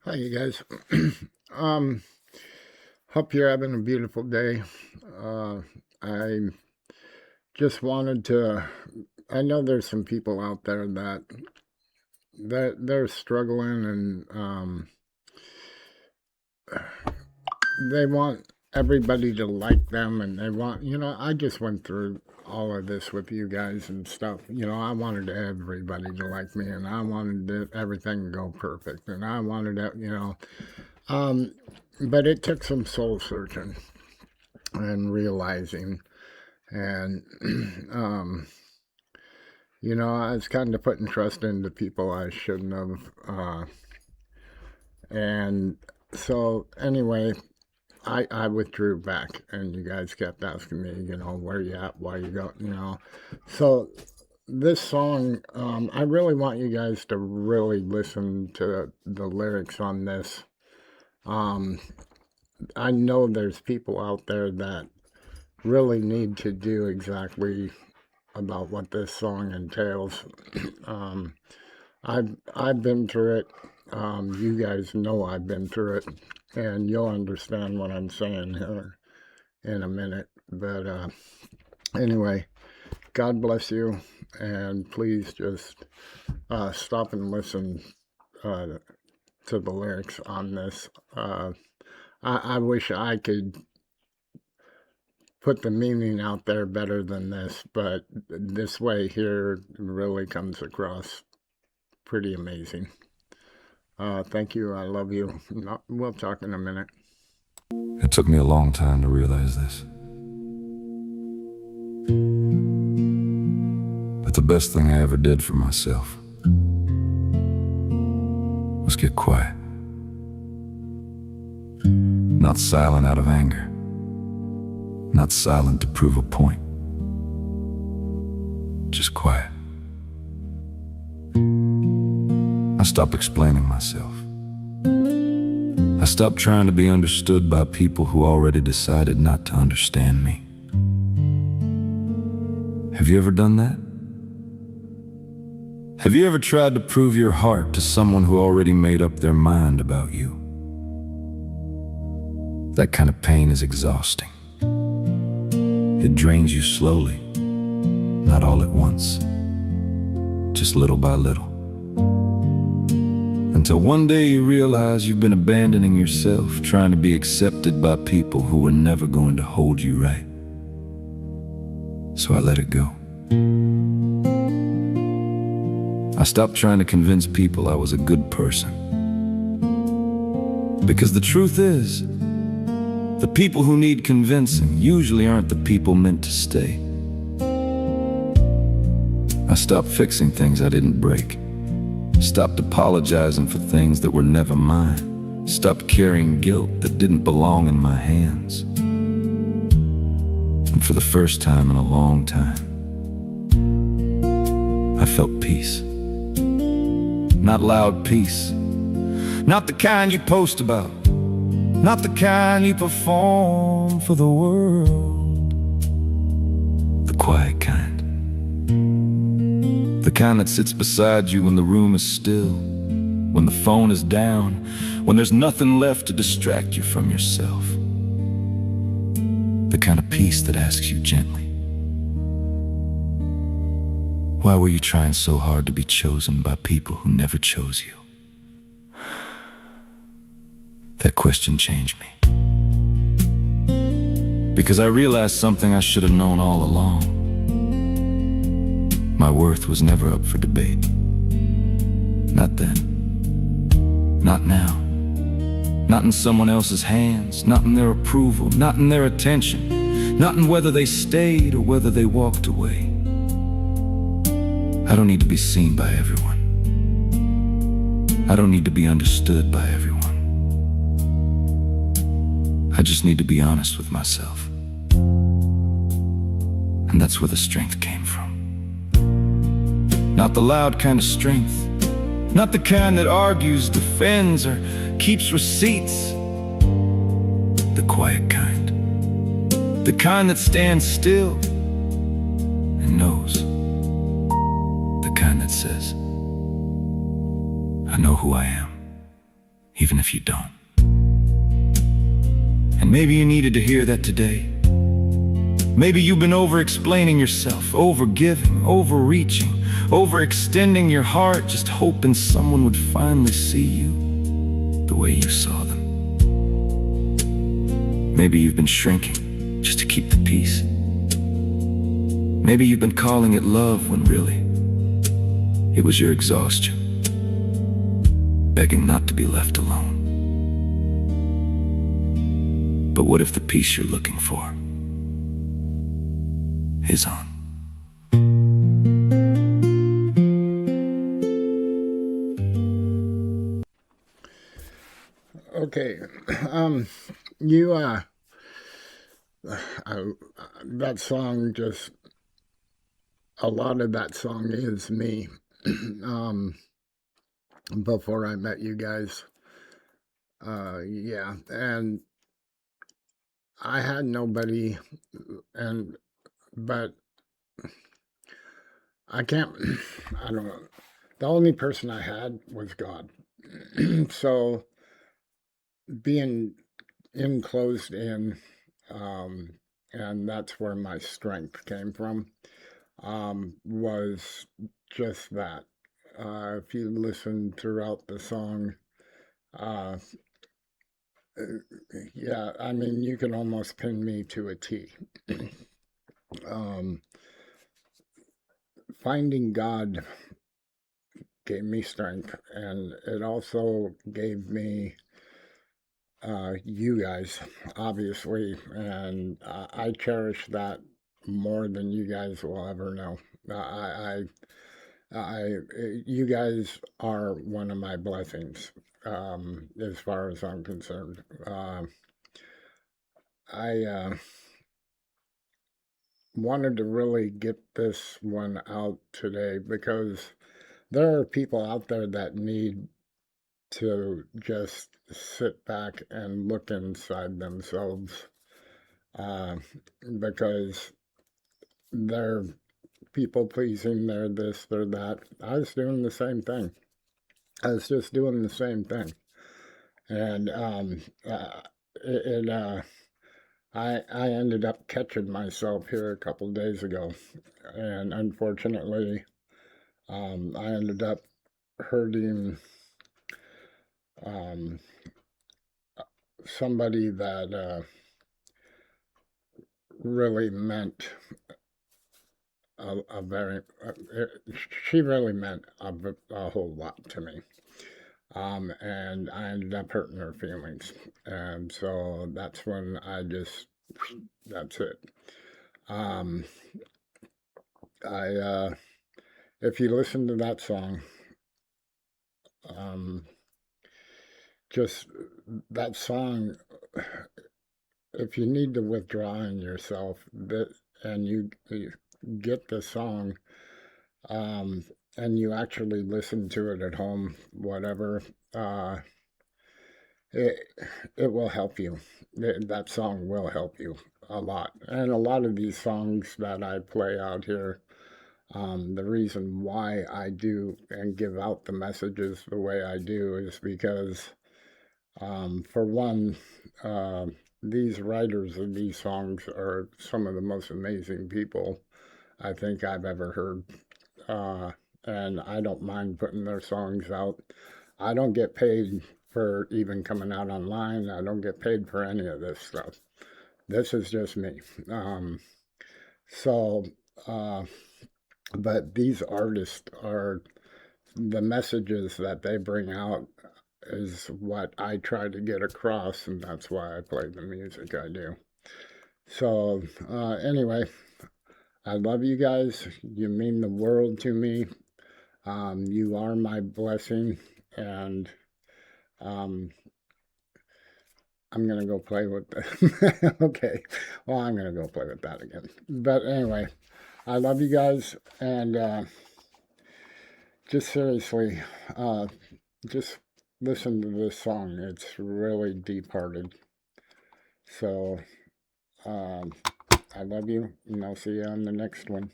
Hi, you guys. um, Hope you're having a beautiful day. Uh, I just wanted to. I know there's some people out there that they're struggling and they want everybody to like them, and they want. I just went through all of this with you guys and stuff. I wanted everybody to like me, and I wanted everything to go perfect, and I wanted to. Um, but it took some soul searching and realizing, and I was kind of putting trust into people I shouldn't have, and so anyway, I withdrew back, and you guys kept asking me, where you at, why you go, so this song, I really want you guys to really listen to the lyrics on this. um, I know there's people out there that really need to do exactly about what this song entails. um, I've been through it. You guys know I've been through it, and you'll understand what I'm saying here in a minute. But anyway, God bless you, and please just stop and listen uh, to the lyrics on this. I wish I could put the meaning out there better than this, but this way here really comes across pretty amazing. Thank you. I love you. We'll talk in a minute. It took me a long time to realize this. But the best thing I ever did for myself was get quiet. Not silent out of anger. Not silent to prove a point. Just quiet. I stopped explaining myself. I stopped trying to be understood by people who already decided not to understand me. Have you ever done that? Have you ever tried to prove your heart to someone who already made up their mind about you? That kind of pain is exhausting. It drains you slowly, not all at once, just little by little. Until one day you realize you've been abandoning yourself, trying to be accepted by people who were never going to hold you right. So I let it go. I stopped trying to convince people I was a good person. Because the truth is, the people who need convincing usually aren't the people meant to stay. I stopped fixing things I didn't break. Stopped apologizing for things that were never mine. Stopped carrying guilt that didn't belong in my hands. And for the first time in a long time, I felt peace. Not loud peace. Not the kind you post about. Not the kind you perform for the world. The quiet kind. The kind that sits beside you when the room is still, when the phone is down, when there's nothing left to distract you from yourself. The kind of peace that asks you gently, why were you trying so hard to be chosen by people who never chose you? That question changed me. Because I realized something I should have known all along. My worth was never up for debate. Not then. Not now. Not in someone else's hands. Not in their approval. Not in their attention. Not in whether they stayed or whether they walked away. I don't need to be seen by everyone. I don't need to be understood by everyone. I just need to be honest with myself. And that's where the strength came from. Not the loud kind of strength. Not the kind that argues, defends, or keeps receipts. The quiet kind. The kind that stands still and knows. The kind that says, I know who I am, even if you don't. And maybe you needed to hear that today. Maybe you've been over-explaining yourself, over-giving, overreaching, overextending your heart, just hoping someone would finally see you the way you saw them. Maybe you've been shrinking just to keep the peace. Maybe you've been calling it love when really it was your exhaustion, begging not to be left alone. But what if the peace you're looking for is on? Okay, you that song just, a lot of that song is me. Before I met you guys, yeah, and I had nobody, but I can't, I don't know. The only person I had was God. So being enclosed in, and that's where my strength came from, was just that. If you listen throughout the song, uh, yeah, I mean, you can almost pin me to a T. um, Finding God gave me strength, and it also gave me you guys, obviously, and I cherish that more than you guys will ever know. You guys are one of my blessings, as far as I'm concerned. I wanted to really get this one out today because there are people out there that need to just sit back and look inside themselves, uh, because they're people pleasing, they're this, they're that. I was doing the same thing. I was just doing the same thing. And I ended up catching myself here a couple days ago. And unfortunately, I ended up hurting um, somebody that really meant a very, she really meant a whole lot to me. And I ended up hurting her feelings. And so that's when I just, that's it. Um, if you listen to that song, um, just that song, if you need to withdraw in yourself, and you get the song, um, and you actually listen to it at home, whatever, it it will help you. That song will help you a lot. And a lot of these songs that I play out here, the reason why I do and give out the messages the way I do is because, for one, uh, these writers of these songs are some of the most amazing people I think I've ever heard. Uh, and I don't mind putting their songs out. I don't get paid for even coming out online. I don't get paid for any of this stuff. This is just me. So, uh, but these artists are, the messages that they bring out is what I try to get across, and that's why I play the music I do. So, anyway, I love you guys. You mean the world to me. You are my blessing, and um, I'm gonna go play with the okay. Well, I'm gonna go play with that again. But anyway, I love you guys, and just seriously, just listen to this song. It's really deep-hearted. So, I love you, and I'll see you on the next one.